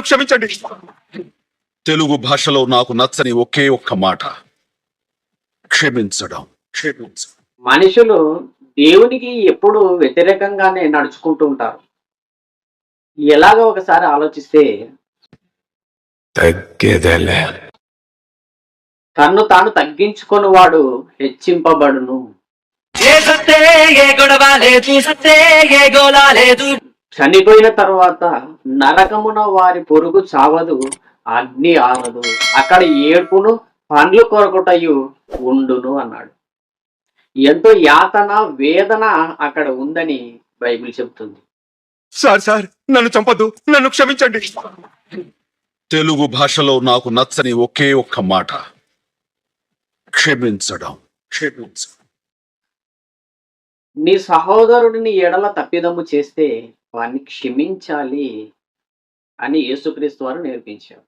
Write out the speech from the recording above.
క్షమించండి. తెలుగు భాషలో నాకు నచ్చని ఒకే ఒక్క మాట క్షమించడం. మనుషులు దేవునికి ఎప్పుడు వ్యతిరేకంగానే నడుచుకుంటూ ఉంటారు. ఎలాగో ఒకసారి ఆలోచిస్తే తగ్గేదేలే. తన్ను తాను తగ్గించుకొని వాడు హెచ్చింపబడును. చనిపోయిన తర్వాత నరకమున వారి పొరుగు చావదు, అగ్ని ఆరదు, అక్కడ ఏడుపును పండ్లు కొరకుటయు ఉండును అన్నాడు. ఎంతో యాతన వేదన అక్కడ ఉందని బైబిల్ చెబుతుంది. సార్ నన్ను చంపద్దు, నన్ను క్షమించండి. తెలుగు భాషలో నాకు నచ్చని ఒకే ఒక్క మాట క్షమించడం. నీ సహోదరుడిని ఎడల తప్పిదము చేస్తే వారిని క్షమించాలి అని యేసుక్రీస్తు వారు నేర్పించారు.